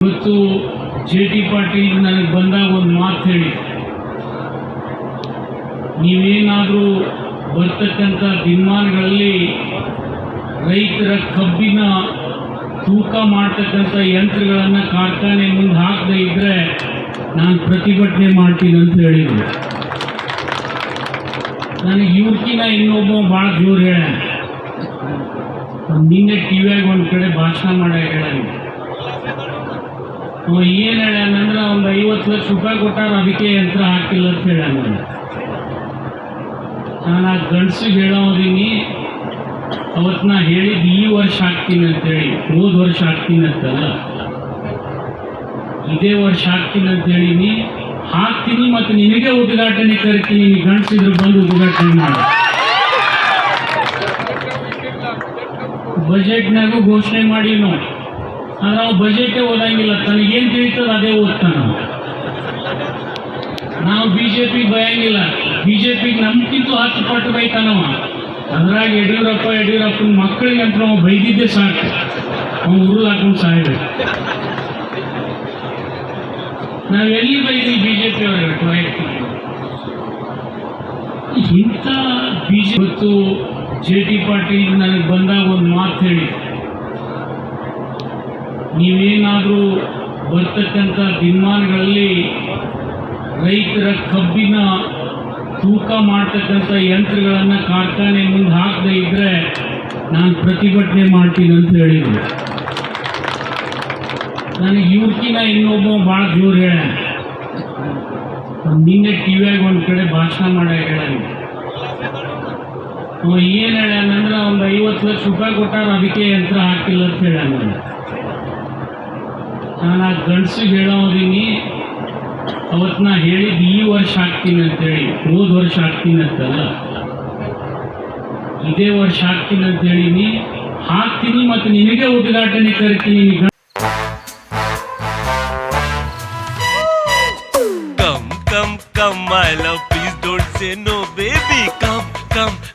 ಇವತ್ತು ಜೆ.ಟಿ. ಪಾಟೀಲ್ ನನಗೆ ಬಂದಾಗ ಒಂದು ಮಾತು ಹೇಳಿ, ನೀವೇನಾದರೂ ಬರ್ತಕ್ಕಂಥ ದಿನಮಾನಗಳಲ್ಲಿ ರೈತರ ಕಬ್ಬಿನ ತೂಕ ಮಾಡ್ತಕ್ಕಂಥ ಯಂತ್ರಗಳನ್ನು ಕಾರ್ಖಾನೆ ಮುಂದೆ ಹಾಕದೇ ಇದ್ದರೆ ನಾನು ಪ್ರತಿಭಟನೆ ಮಾಡ್ತೀನಿ ಅಂತ ಹೇಳಿದ್ರು. ನನಗೆ ಇವ್ರಕಿನ ಇನ್ನೊಬ್ಬ ಭಾಳ ಜೋರು ಹೇಳ, ನಿನ್ನೆ ಟಿವಿಯಾಗ ಒಂದು ಕಡೆ ಭಾಷಣ ಮಾಡಿ ಹೇಳ, ಏನು ಹೇಳ್ಯಾನಂದ್ರೆ ಒಂದು 50 ಲಕ್ಷ ರೂಪಾಯಿ ಕೊಟ್ಟಾರ, ಅದಕ್ಕೆ ಯಂತ್ರ ಹಾಕಿಲ್ಲ ಅಂತ ಹೇಳ್ಯಾನ. ನಾನು ಆ ಗಂಡಸಿಗೆ ಹೇಳೋದೀನಿ, ಅವತ್ತು ನಾ ಹೇಳಿದ್ದು ಈ ವರ್ಷ ಹಾಕ್ತೀನಿ ಅಂತೇಳಿ, ಹೋದ ವರ್ಷ ಹಾಕ್ತೀನಿ ಅಂತಲ್ಲ, ಇದೇ ವರ್ಷ ಹಾಕ್ತೀನಿ ಅಂತ ಹೇಳಿನಿ. ಹಾಕ್ತೀನಿ ಮತ್ತು ನಿನಗೆ ಉದ್ಘಾಟನೆ ಕರಿತೀನಿ, ನೀನು ಗಂಡಸಿದ್ರು ಬಂದು ಉದ್ಘಾಟನೆ ಮಾಡು. ಬಜೆಟ್ನಾಗೂ ಘೋಷಣೆ ಮಾಡಿ ನೋಡಿ, ಆದ್ರೆ ನಾವು ಬಜೆಟೇ ಓದಂಗಿಲ್ಲ, ತನಗೇನು ತಿಳಿತದೆ ಅದೇ ಓದ್ತಾನ. ನಾವು BJP ಬಯಂಗಿಲ್ಲ, BJP ನಮ್ಗಿಂತ 10 ಪಟ್ಟು ಬೈತಾನವ. ಅದ್ರಾಗ ಯಡಿಯೂರಪ್ಪನ ಮಕ್ಕಳಿಗೆ ಅಂತ ನಾವು ಬೈದಿದ್ದೆ ಸಾಕು, ಅವ್ನು ಉರುಳು ಹಾಕೊಂಡು ಸಾಯ್ಬೇಕು. ನಾವೆಲ್ಲಿ ಬೈದಿ BJP ಅವ್ರಿಗೆ ವೈಯಕ್ತಿಕ ಇಂಥ ಇವತ್ತು ಜೆ.ಟಿ. ಪಾಟೀಲ್ ನನಗೆ ಬಂದಾಗ ಒಂದು ಮಾತು ಹೇಳಿ, ನೀವೇನಾದರೂ ಬರ್ತಕ್ಕಂಥ ದಿನಮಾನಗಳಲ್ಲಿ ರೈತರ ಕಬ್ಬಿನ ತೂಕ ಮಾಡ್ತಕ್ಕಂಥ ಯಂತ್ರಗಳನ್ನು ಕಾರ್ಖಾನೆ ಮುಂದೆ ಹಾಕದೇ ಇದ್ದರೆ ನಾನು ಪ್ರತಿಭಟನೆ ಮಾಡ್ತೀನಿ ಅಂತ ಹೇಳಿದ್ರು. ನನಗೆ ಇವ್ರಕಿನ ಇನ್ನೊಬ್ಬ ಭಾಳ ಜೋರು ಹೇಳ, ನಿನ್ನೆ ಟಿವಿಯಾಗ ಒಂದು ಕಡೆ ಭಾಷಣ ಮಾಡಿ ಹೇಳ, ಏನು ಹೇಳ್ಯಾನಂದ್ರೆ ಒಂದು 50 ಲಕ್ಷ ರೂಪಾಯಿ ಕೊಟ್ಟಾರ, ಅದಕ್ಕೆ ಯಂತ್ರ ಹಾಕಿಲ್ಲ ಅಂತ ಹೇಳ್ಯಾನ. ನಾನು ಆ ಗಂಡಸಿಗೆ ಹೇಳೋದೀನಿ, ಅವತ್ತು ನಾ ಹೇಳಿದ್ದು ಈ ವರ್ಷ ಹಾಕ್ತೀನಿ ಅಂತೇಳಿ, ಹೋದ ವರ್ಷ ಹಾಕ್ತೀನಿ ಅಂತಲ್ಲ, ಇದೇ ವರ್ಷ ಹಾಕ್ತೀನಿ ಅಂತ ಹೇಳಿನಿ. ಹಾಕ್ತೀನಿ ಮತ್ತು ನಿನಗೆ ಉದ್ಘಾಟನೆ ಕರಿತೀನಿ. Come, my love, please don't say no, baby.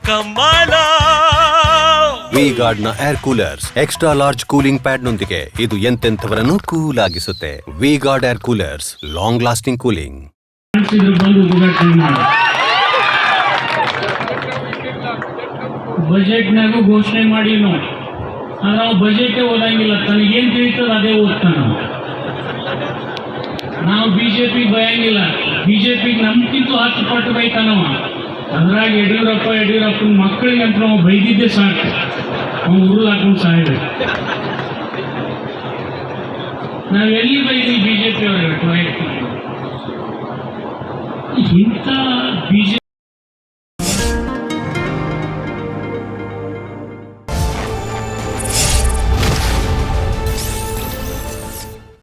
Come, my love. V-Guard ನ air coolers extra large cooling pad ನೊಂದಿಗೆ ಇದು ಎಂತೆಂಥವರನ್ನು ಕೂಲ್ ಆಗಿಸುತ್ತೆ. V-Guard air coolers, long lasting cooling. ಬಜೆಟ್ನಾಗೂ ಘೋಷಣೆ ಮಾಡಿ ನೋಡಿ, ಆದ್ರೆ ನಾವು ಬಜೆಟೇ ಓದಂಗಿಲ್ಲ, ತನಗೇನು ತಿಳಿತದೆ ಅದೇ ಓದ್ತಾನ. ನಾವು BJP ಬಯಂಗಿಲ್ಲ, BJP ನಮ್ಗಿಂತ 10 ಪಟ್ಟು ಬೈತಾನವ. ಅದ್ರಾಗ ಯಡಿಯೂರಪ್ಪನ ಮಕ್ಕಳಿಗೆ ಅಂತ ನಾವು ಬೈದಿದ್ದೆ ಸಾಕು, ಅವ್ನು ಉರುಳು ಹಾಕೊಂಡು ಸಾಯ್ಬೇಕು. ನಾವೆಲ್ಲಿ ಬೈದಿ BJP ಅವ್ರಿಗೆ ವೈಯಕ್ತಿಕ ಇಂಥ BJP